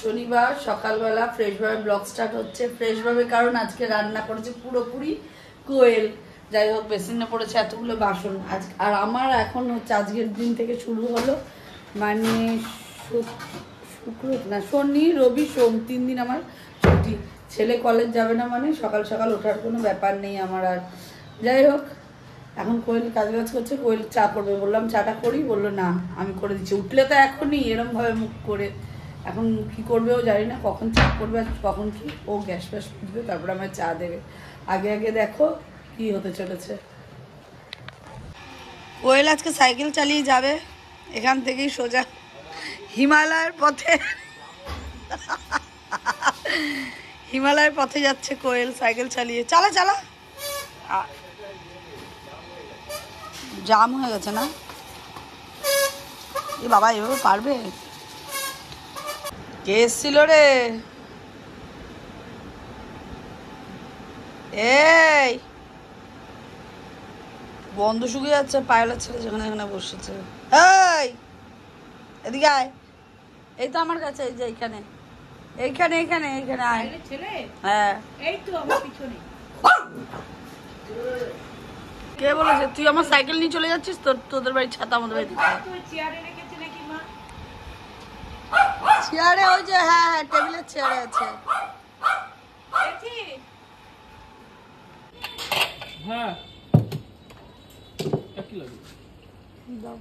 শনিবার সকালবেলা ফ্রেশ ভাবে ব্লগ স্টার্ট হচ্ছে। ফ্রেশ ভাবে কারণ আজকে রান্না করেছে পুরোপুরি কোয়েল। যাই হোক, বেসিনে পড়েছে এতগুলো বাসন আজ। আর আমার এখন হচ্ছে আজকের দিন থেকে শুরু হলো, মানে শুক্র না শনি রবি সোম 3 দিন আমার ছুটি। ছেলে কলেজ যাবে না, মানে সকাল সকাল ওঠার কোনো ব্যাপার নেই আমার আর। যাই হোক, এখন কোয়েল কাজ করছে। কোয়েল চা করবে, বললাম চাটা করি, বললো না আমি করে দিচ্ছি। উঠলে তো এখনই এরমভাবে মুখ করে, এখন কি করবে ও জানি না, কখন চা করবে আর কখন কি। ও গ্যাস ফ্যাস বুঝবে, তারপরে আমার চা দেবে। আগে আগে দেখো কি হতে চলেছে। কোয়েল আজকে সাইকেল চালিয়ে যাবে, এখান থেকেই সোজা হিমালয়ের পথে। হিমালয়ের পথে যাচ্ছে কোয়েল সাইকেল চালিয়ে। চালা চালা, জাম হয়ে গেছে না এ বাবা, এভাবে পারবে? কে এসছিল রে? এই বন্ধ শুকিয়ে যাচ্ছে, পায়লার ছেলে যেখানে এখানে বসেছে। এই এদিকে আয়, এই তো আমার কাছে, এই যে এইখানে এইখানে এইখানে এইখানে আয়। হ্যাঁ, এই তো আমার পিছনে। কে বলেছে তুই আমার সাইকেল নিয়ে চলে যাচ্ছিস? তোদের বাড়ি ছাতা আমাদের বাড়ি চেয়ারে, ওই যে হ্যাঁ হ্যাঁ টেবিলের চেয়ারে আছে। হ্যাঁ কি লাগে দাও,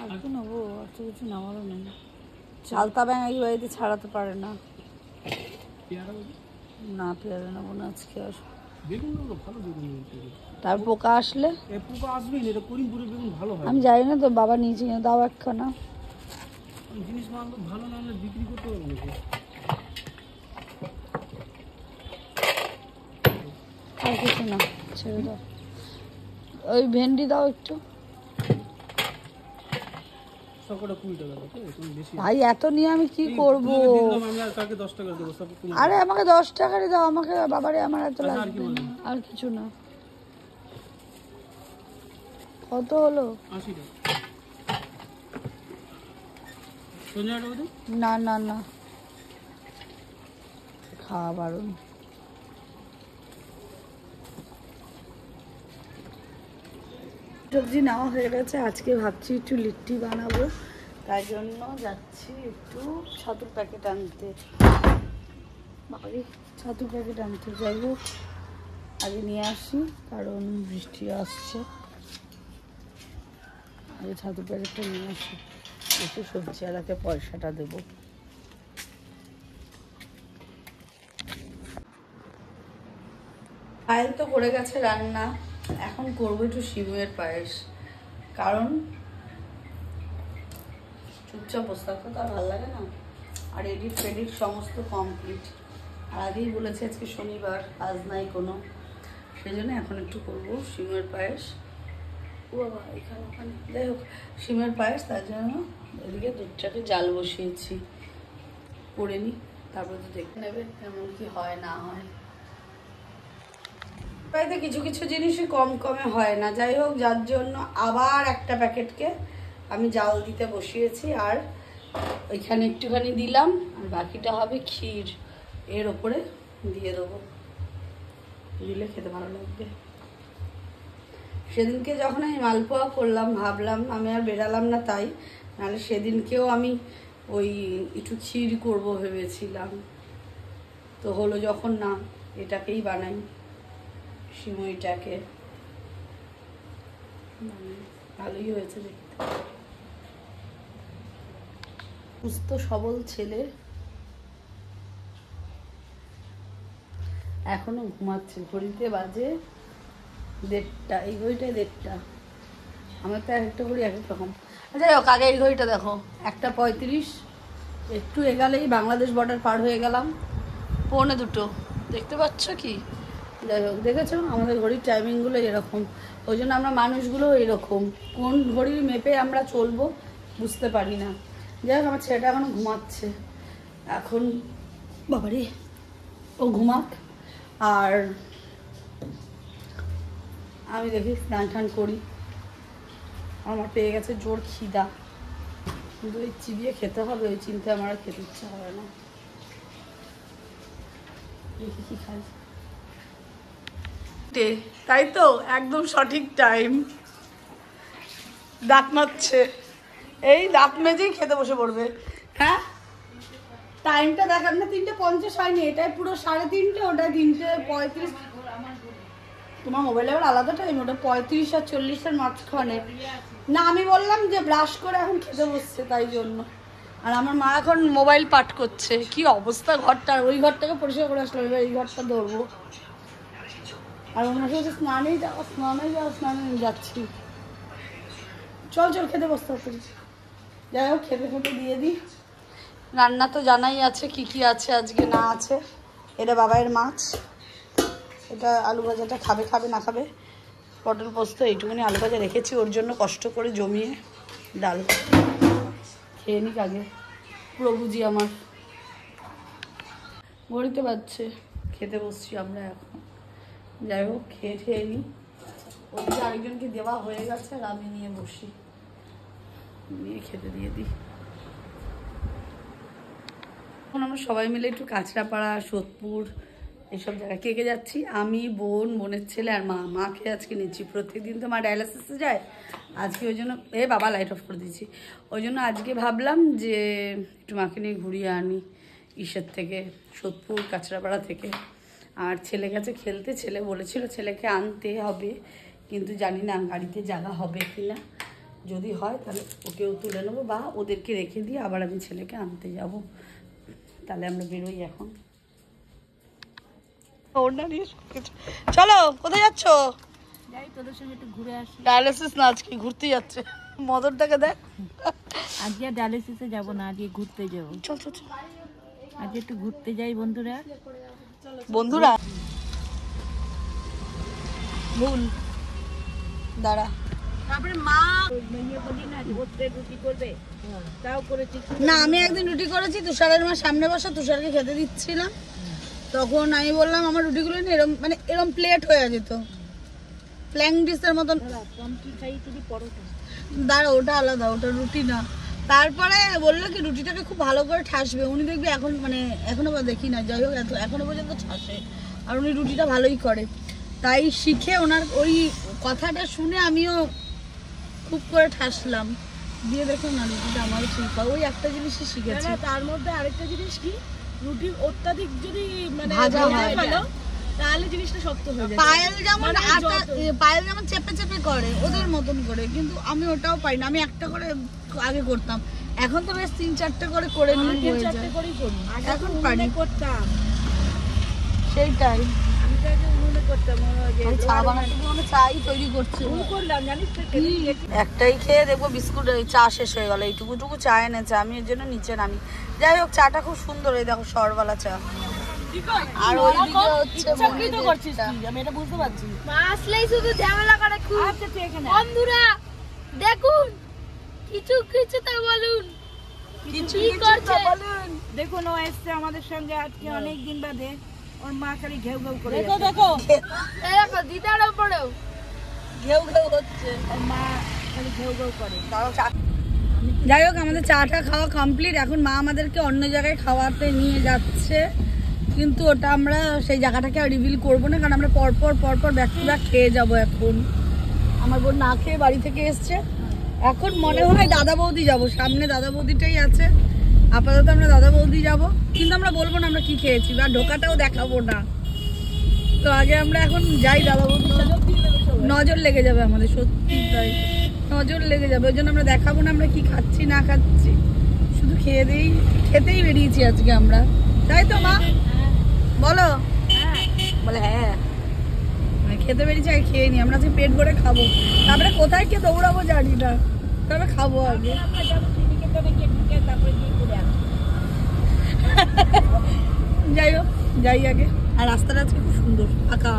আর কি নেবো? আর তো কিছু নেওয়ারও নেই। চালতা ব্যাঙ এই বাড়িতে ছাড়াতে পারে না। না পেয়ারা নেবো না আজকে আর। তার পোকা আসলে পোকা আসবে না, এটা করিমপুরের বেগুন ভালো হয়। আমি জানি না তো, বাবা নিয়েছি, দাও একখানা। জিনিস ভালো না হলে বিক্রি করতে পারবো না। আর কিছু না, ছেড়ে দাও। ওই ভেন্ডি দাও একটু। ভাই এত নিয়ে আমি কি করবো? আরে আমাকে 10 টাকারই দাও, আমাকে বাবারে আমার এত লাগবে না, আর কিছু না। কত হলো? 80 টাকা। না না না, খাওয়া বারণ। সবজি নেওয়া হয়ে গেছে। আজকে ভাবছি একটু লিট্টি বানাবো, তাই জন্য যাচ্ছি একটু ছাতুর প্যাকেট আনতে। বাবারে ছাতুর প্যাকেট আনতে, যাই হোক আগে নিয়ে আসি কারণ বৃষ্টি আসছে। আগে ছাতুর প্যাকেটটা নিয়ে আসি, একটু সবজি আলাকে পয়সাটা দেবো। পায়েল তো করে গেছে রান্না, এখন করবো একটু সিমের পায়েস। কারণ চুপচাপ বসে থাকতে তো আর ভালো লাগে না। আর এডিট ফেডিট সমস্ত কমপ্লিট। আর আগেই বলেছে আজকে শনিবার, কাজ নাই কোনো, সেই জন্য এখন একটু করবো সিমের পায়েস। ও বাবা এখানে ওখানে, যাই হোক সিমের পায়েস, তার জন্য এদিকে দুধটাকে জাল বসিয়েছি। করে নিই, তারপরে তো দেখে নেবে কেমন কি হয় না হয়। বাড়িতে কিছু কিছু জিনিসই কম কমে হয় না। যাই হোক, যার জন্য আবার একটা প্যাকেটকে আমি জাল দিতে বসিয়েছি। আর ওইখানে একটুখানি দিলাম, আর বাকিটা হবে ক্ষীর, এর ওপরে দিয়ে দেবো, দিলে খেতে ভালো লাগবে। সেদিনকে যখন আমি মালপোয়া করলাম ভাবলাম আমি আর বেরালাম না, তাই নাহলে সেদিনকেও আমি ওই একটু ক্ষীর করবো ভেবেছিলাম। তো হলো যখন, না এটাকেই বানাই, সিমইটাকে ভালোই হয়েছে দেখতে। সুস্থ সবল ছেলে এখনো ঘুমাচ্ছে। ঘড়িতে বাজে 1:30, এই ঘড়িটাই 1:30। আমার তো একটা ঘড়ি এক এক রকম। যাই হোক, আগে এই ঘড়িটা দেখো 1:35, একটু এগালেই বাংলাদেশ বর্ডার পার হয়ে গেলাম। 1:45 দেখতে পাচ্ছ কি? যাই হোক, দেখেছো আমাদের ঘড়ির টাইমিংগুলো এরকম, ওই জন্য আমরা মানুষগুলো এরকম, কোন ঘড়ির মেপে আমরা চলবো বুঝতে পারি না। যাই হোক আমার ছেলেটা এখনো ঘুমাচ্ছে, এখন বাবারে ও ঘুমাক, আর আমি দেখি স্নান টান করি। আমার পেয়ে গেছে জোর খিদা, কিন্তু ওই চিবিয়ে খেতে হবে, ওই চিন্তা আমার আর খেতে ইচ্ছা হবে না। দেখি কি খাই, তাই তো একদম সঠিক টাইম। দাঁত মাজছে, এই দাঁত মেজেই খেতে বসে পড়বে। হ্যাঁ টাইমটা দেখার না, 3:50 হয়নি, এটাই পুরো 3:30, ওটা 3:35। তোমার মোবাইলে আবার আলাদা টাইম, ওটা 35 আর 40-এর মাঝখানে। না আমি বললাম যে ব্রাশ করে এখন খেতে বসছে তাই জন্য। আর আমার মা এখন মোবাইল পাঠ করছে। কি অবস্থা ঘরটার, ওই ঘরটাকে পরিষ্কার করে আসলাম, এবার এই ঘরটা ধরবো। আর ওনার সাথে স্নানে যাচ্ছি। চল চল খেতে বসতে হবে। যাই হোক খেতে খেতে দিয়ে দিই। রান্না তো জানাই আছে কি কি আছে, আজকে না আছে। এটা বাবাইয়ের মাছ, এটা আলু ভাজাটা খাবে খাবে না খাবে, পটল পোস্ত এইটুকুনি আলু ভাজা রেখেছি ওর জন্য কষ্ট করে জমিয়ে। ডাল খেয়ে নিক আগে, প্রভুজি আমার। ঘড়িতে বাজছে, খেতে বসছি আমরা এখন। যাই হোক খেয়ে নিই, ওদিকে আরেকজনকে দেওয়া হয়ে গেছে আর আমি নিয়ে বসি, নিয়ে খেতে দিয়ে দিই। এখন আমরা সবাই মিলে একটু কাঁচরাপাড়া, সোদপুর এইসব জায়গায় কে কে যাচ্ছি, আমি, বোন, বোনের ছেলে আর মা। মাকে আজকে নিচ্ছি, প্রত্যেকদিন তো মা ডায়ালিসিসে যায়, আজকে ওই জন্য বাবা লাইট অফ করে দিয়েছি, ওই জন্য আজকে ভাবলাম যে একটু মাকে নিয়ে ঘুরিয়ে আনি ইসের থেকে, সোদপুর কাঁচরাপাড়া থেকে। আর ছেলে গেছে খেলতে, ছেলে বলেছিল ছেলেকে আনতে হবে, কিন্তু জানি না গাড়িতে জায়গা হবে কি না। যদি হয় তাহলে ওকেও তুলে নেবো, বা ওদেরকে রেখে দিয়ে আবার আমি ছেলেকে আনতে যাব। তাহলে আমরা বেরোই এখন। চলো কোথায় যাচ্ছ? যাই তোদের সঙ্গে একটু ঘুরে আসি। ডায়ালিসিস না, আজকে ঘুরতে যাচ্ছে। মদনটাকে দেখ। আজকে ডায়ালিসিসে যাব না, আজকে ঘুরতে যাব। চল চল চল, আজকে একটু ঘুরতে যাই বন্ধুরা। বন্ধুরা ভুল দাঁড়া। তারপরে মা রুটি করবে, তাও করেছি না, আমি একদিন রুটি করেছি, তুষারের মা সামনে বসা, তুষারকে খেতে দিচ্ছিলাম, তখন আমি বললাম আমার রুটিগুলো এরম মানে এরম প্লেট হয়ে যেত, প্ল্যাং ডিশের মতন। দাঁড়া ওটা আলাদা, ওটা রুটি না। তারপরে বললো কি রুটিটাকে খুব ভালো করে ঠাসবে, উনি দেখবি এখন মানে এখনো দেখি না, যাই হোক এখনো পর্যন্ত ঠাসে, আর উনি রুটিটা ভালোই করে। তাই শিখে ওনার ওই কথাটা শুনে আমিও খুব করে ঠাসলাম, দিয়ে দেখো না রুটিটা আমারও ঠিক হয়। ওই একটা জিনিসই শিখেছি। তার মধ্যে আরেকটা জিনিস কি, রুটি অত্যাধিক যদি মানে ভাজা হয় তাহলে জিনিসটা শক্ত হয়ে যায়। পায়েল যেমন আটা, পায়েল যেমন চেপে চেপে করে ওদের মতন করে, কিন্তু আমি ওটাও পাই না। আমি একটা করে আগে করতাম, এখন তো বেশ 3-4টে করে নিয়ে হয়ে যায়। 4টে করেই করি, এখন পারি করতাম সেইটাই। আমি তো আগে উনুনে করতাম, চা বানাতে গিয়ে মনে চাই তৈরি করছে। করলাম জানিস তো। একটাই খেয়ে দেখবো বিস্কুট, চা শেষ হয়ে গেল, এইটুকুটুকু চা এনেছে, আমি এর জন্য নিচে নামি। যাই হোক চাটা খুব সুন্দর, এই দেখো সরবালা চা। আর ওইদিকে হচ্ছে আমি এটা বুঝতে পারছি। আসলেই শুধু ঝামেলা করে খুব। আচ্ছা তুই এখানে বন্ধুরা দেখুন, কিছু কিছু তা বলুন, কিছু কি করছে? দেখুন ও এসছে আমাদের সঙ্গে আজকে অনেক দিন বাদে, ওর মা খালি ঘেউ ঘেউ করে দেখো দেখো এই দেখো দিদার উপরেও ঘেউ ঘেউ হচ্ছে, ওর মা খালি ঘেউ ঘেউ করে। যাই হোক আমাদের চাটা খাওয়া কমপ্লিট, এখন মা আমাদেরকে অন্য জায়গায় খাওয়াতে নিয়ে যাচ্ছে, কিন্তু ওটা আমরা সেই জায়গাটাকে আর রিভিল করবো না, কারণ আমরা পরপর ব্যাক টু ব্যাক খেয়ে যাবো। এখন আমার বোন না খেয়ে বাড়ি থেকে এসছে, এখন মনে হয় দাদা বৌদি যাবো, সামনে দাদা বৌদিটাই আছে, আপাতত আমরা দাদা বৌদি যাবো, কিন্তু আমরা বলবো না আমরা কি খেয়েছি বা ঢোকাটাও দেখাবো না। তো আগে আমরা এখন যাই দাদা বৌদি, নজর লেগে যাবে আমাদের, সত্যি তাই নজর লেগে যাবে, ওই জন্য আমরা দেখাবো না আমরা কি খাচ্ছি না খাচ্ছি, শুধু খেতেই বেরিয়েছি আজকে আমরা, তাই তো মা বলো? বলে হ্যাঁ খেতে বেরিয়েছি, আগে খেয়ে নি, আমরা আজকে পেট ভরে খাবো, তারপরে কোথায় কে দৌড়াবো জানি না, তবে খাবো আগে। যাই হোক যাই আগে, আর রাস্তাটা আজকে খুব সুন্দর ফাঁকা।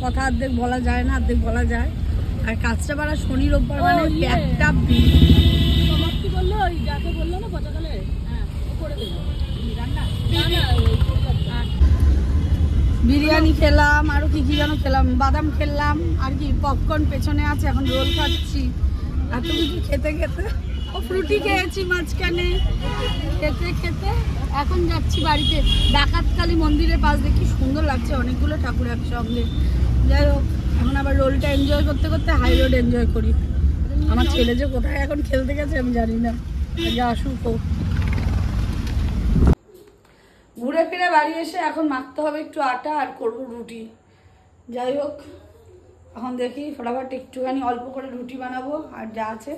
কথা অর্ধেক বলা যায় না, অর্ধেক বলা যায়। আর কাঁচরাপাড়া শনি রোববার মানে একটা সমাপ্তি বললো, ওই যাকে বললো না পতাকালে, হ্যাঁ ও করে দেবো রান্না। বিরিয়ানি খেলাম, আরো কি কি যেন খেলাম, বাদাম খেলাম, আর কি পপকর্ন পেছনে আছে, এখন রোল খাচ্ছি। এত কিছু খেতে খেতে ও ফ্রুটি খেয়েছি মাঝখানে, খেতে খেতে এখন যাচ্ছি বাড়িতে। ডাকাতকালী মন্দিরের পাশ দেখি সুন্দর লাগছে, অনেকগুলো ঠাকুর একসঙ্গে। যাই হোক, এখন আবার রোলটা এনজয় করতে করতে হাই রোড এনজয় করি। আমার ছেলে যে কোথায় এখন খেলতে গেছে আমি জানি না, আগে আসুক ও। ঘুরে ফিরে বাড়ি এসে এখন মাখতে হবে একটু আটা আর করবো রুটি। যাই হোক, এখন দেখি ফটাফট একটুখানি অল্প করে রুটি বানাবো, আর যা আছে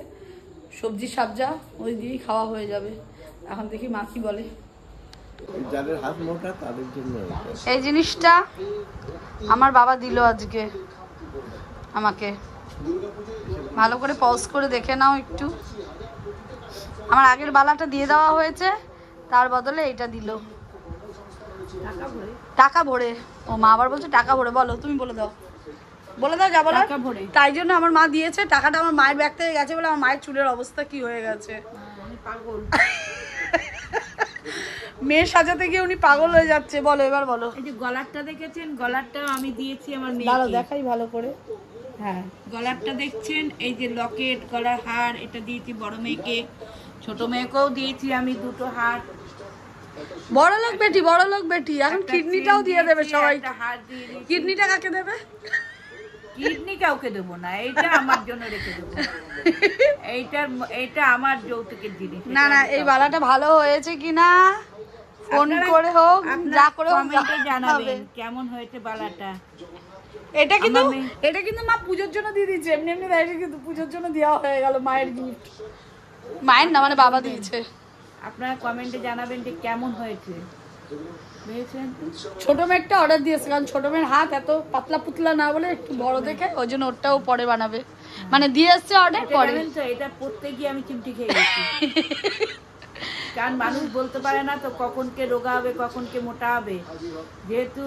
সবজি সাবজা ওই দিয়েই খাওয়া হয়ে যাবে। এখন দেখি মা কি বলে। যাদের হাত মোটা তাদের জন্য এই জিনিসটা আমার বাবা দিল আজকে আমাকে, ভালো করে পজ করে দেখে নাও একটু। আমার আগের বালাটা দিয়ে দেওয়া হয়েছে, তার বদলে এটা দিল টাকা ভরে। ও মা আবার বলছে টাকা ভরে, বলো তুমি বলে দাও, বলে দাও যা বলার। তাই জন্য আমার মা দিয়েছে টাকাটা, আমার মায়ের ব্যাগ থেকে গেছে বলে আমার মায়ের চুলের অবস্থা কি হয়ে গেছে। পাগল মেয়ে সাজাতে গিয়ে উনি পাগল হয়ে যাচ্ছে। বলো এবার বলো। এই যে গলারটা দেখেছেন, গলারটাও আমি দিয়েছি আমার ভালো মেয়েকে। দেখাই ভালো করে। হ্যাঁ, গলারটা দেখছেন, এই যে লকেট, গলার হার, এটা দিয়েছি বড় মেয়েকে। ছোট মেয়েকেও দিয়েছি আমি দুটো হার। বড় লোক বেটি, বড় লোক বেটি। এখন কিডনিটাও দিয়ে দেবে সবাই। হার দিয়ে দিয়েছি। কিডনিটা কাকে দেবে? কিডনি কাউকে দেবো না, এইটা আমার জন্য রেখে দেবো। এইটা আমার যৌতুকের জিনিস। না না, এই বালাটা ভালো হয়েছে কিনা ফোন করে হোক, যা করে কমেন্টে জানাবেন কেমন হয়েছে বালাটা। এটা কিন্তু মা পুজোর জন্য দিয়ে দিয়েছে, এমনি এমনি দেয়নি, কিন্তু পুজোর জন্য দেওয়া হয়ে গেল মায়ের গিফট। মায়ের না মানে বাবা দিয়েছে। আপনারা কমেন্টে জানাবেন যে কেমন হয়েছে। বুঝেছেন? ছোট মেয়েরটা অর্ডার দিয়েছে, কারণ ছোট মেয়ের হাত এত পাতলা পুতলা না বলে একটু বড় দেখে, ওই জন্য ওরটাও পরে বানাবে, মানে দিয়ে এসছে অর্ডার পরে। এটা পড়তে গিয়ে আমি চিমটি খেয়ে গেছি। কারণ মানুষ বলতে পারে না তো কখন কে রোগা হবে, কখন কে মোটা হবে। যেহেতু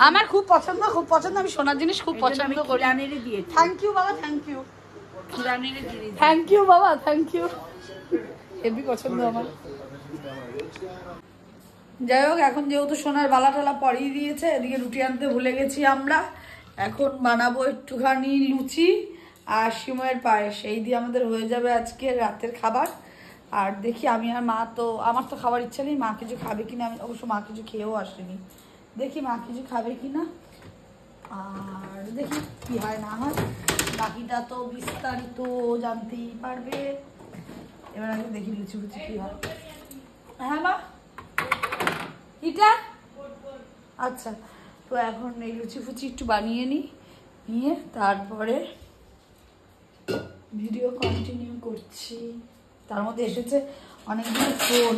আমার খুব পছন্দ, খুব পছন্দ, আমি সোনার জিনিস খুব পছন্দ করি। কিরানেরই দিয়েছি। থ্যাংক ইউ বাবা, থ্যাংক ইউ। কিরানেরই দিয়েছি। থ্যাংক ইউ বাবা, থ্যাংক ইউ। হেভি পছন্দ আমার। যাই হোক, এখন যেহেতু সোনার বালা টালা পরিয়ে দিয়েছে, এদিকে রুটি আনতে ভুলে গেছি আমরা। এখন বানাবো একটুখানি লুচি আর সিময়ের পায়েস, এই দিয়ে আমাদের হয়ে যাবে আজকে রাতের খাবার। আর দেখি আমি আর মা তো, আমার তো খাবার ইচ্ছা নেই, মা কিছু খাবে কিনা। আমি অবশ্য মা কিছু খেয়েও আসেনি, দেখি মা কিছু খাবে কিনা, আর দেখি কি হয় না হয়। বাকিটা তো বিস্তারিত জানতেই পারবে। এবার আগে দেখি লুচি ফুচি কি হয়। হ্যাঁ মা, এটা আচ্ছা। তো এখন এই লুচি ফুচি একটু বানিয়ে নিয়ে তারপরে ভিডিও কন্টিনিউ করছি। তার মধ্যে এসেছে অনেকগুলো ফোন,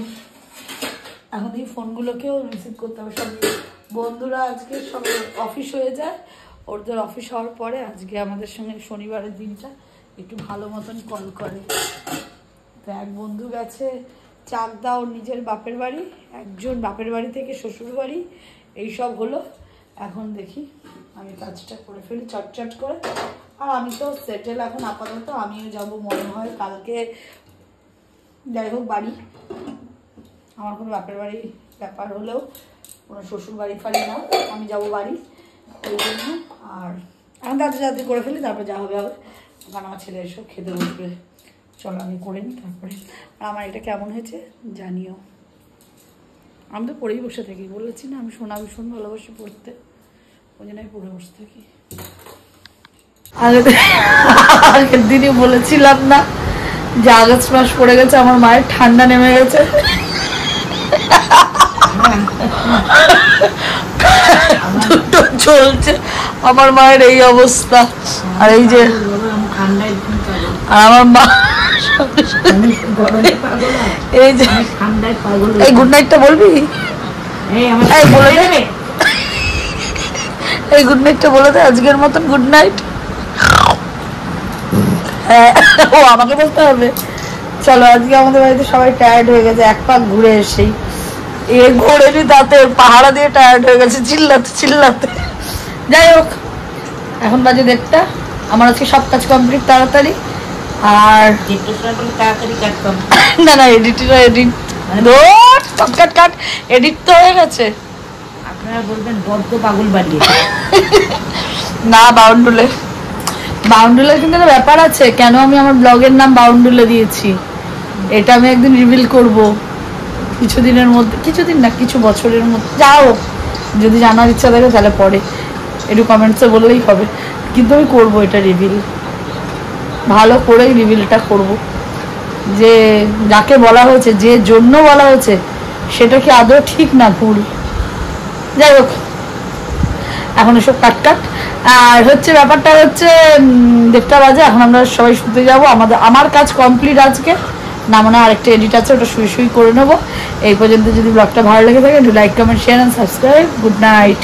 এখন এই ফোনগুলোকেও রিসিভ করতে হবে। সব বন্ধুরা আজকে সব অফিস হয়ে যায়, ওদের অফিস হওয়ার পরে আজকে আমাদের সঙ্গে শনিবারের দিনটা একটু ভালো মতন কল করে। তো এক বন্ধু গেছে চাকদা ওর নিজের বাপের বাড়ি, একজন বাপের বাড়ি থেকে শ্বশুর বাড়ি, এইসব হলো। এখন দেখি আমি কাজটা করে ফেলি চটচট করে। আর আমি তো সেটেল এখন আপাতত, আমিও যাব মনে হয় কালকে। যাই হোক, বাড়ি আমার কোনো বাপের বাড়ি ব্যাপার হলেও কোনো শ্বশুর বাড়ি ফাড়ি না, আমি যাব বাড়ি ওই জন্য। আর এখন তাড়াতাড়ি করে ফেলি, তারপর যা হবে হবে। কারণ আমার ছেলে এসব খেতে বসবে। চলো আমি করে নিই তারপরে। আর আমার এটা কেমন হয়েছে জানিও। আমি তো পড়েই বসে থাকি, বলেছি না আমি সোনা ভীষণ ভালোবাসি পড়তে, ওই জন্য আমি পড়ে বসে থাকি। আগের দিনই বলেছিলাম না যে আগস্ট মাস পড়ে গেছে, আমার মায়ের ঠান্ডা নেমে গেছে। দুটো চলছে, আমার মায়ের এই অবস্থা। আর এই যে আমার মা এই যে এই গুড নাইটটা বলবি, এই গুড নাইটটা বলে দে, আজকের মতন গুড নাইট। হ্যাঁ, ও আমাকে বলতে হবে। চলো, আজকে আমাদের বাড়িতে সবাই টায়ার্ড হয়ে গেছে এক পাক ঘুরে এসেই। এ ঘোরেনি তাতে পাহাড়া দিয়ে টায়ার্ড হয়ে গেছে চিল্লাতে চিল্লাতে। যাই হোক, এখন বাজে 1:30। আমার আজকে সব কাজ কমপ্লিট তাড়াতাড়ি। আর তাড়াতাড়ি কাটতাম না না এডিট কাট এডিট তো হয়ে গেছে। আপনারা বলবেন বদ্ধ পাগল বাড়িয়ে না বাউন্ডুলে কিন্তু একটা ব্যাপার আছে, কেন আমি আমার ব্লগের নাম বাউন্ডুলে দিয়েছি এটা আমি একদিন রিভিল করব কিছুদিনের মধ্যে, কিছুদিন না কিছু বছরের মধ্যে। যাও যদি জানার ইচ্ছা থাকে তাহলে পরে একটু কমেন্টসে বললেই হবে, কিন্তু আমি করবো এটা রিভিল, ভালো করেই রিভিলটা করব যে যাকে বলা হয়েছে, যে জন্য বলা হয়েছে সেটা কি আদৌ ঠিক না ভুল। যাই হোক এখন এসব কাট। আর হচ্ছে ব্যাপারটা হচ্ছে 1:30 বাজে, এখন আমরা সবাই শুতে যাবো। আমার কাজ কমপ্লিট আজকে, না মনে হয় আরেকটা এডিট আছে, ওটা শুয়ে করে নেবো। এই পর্যন্ত যদি ব্লগটা ভালো লেগে থাকে একটু like comment share and subscribe. Good night.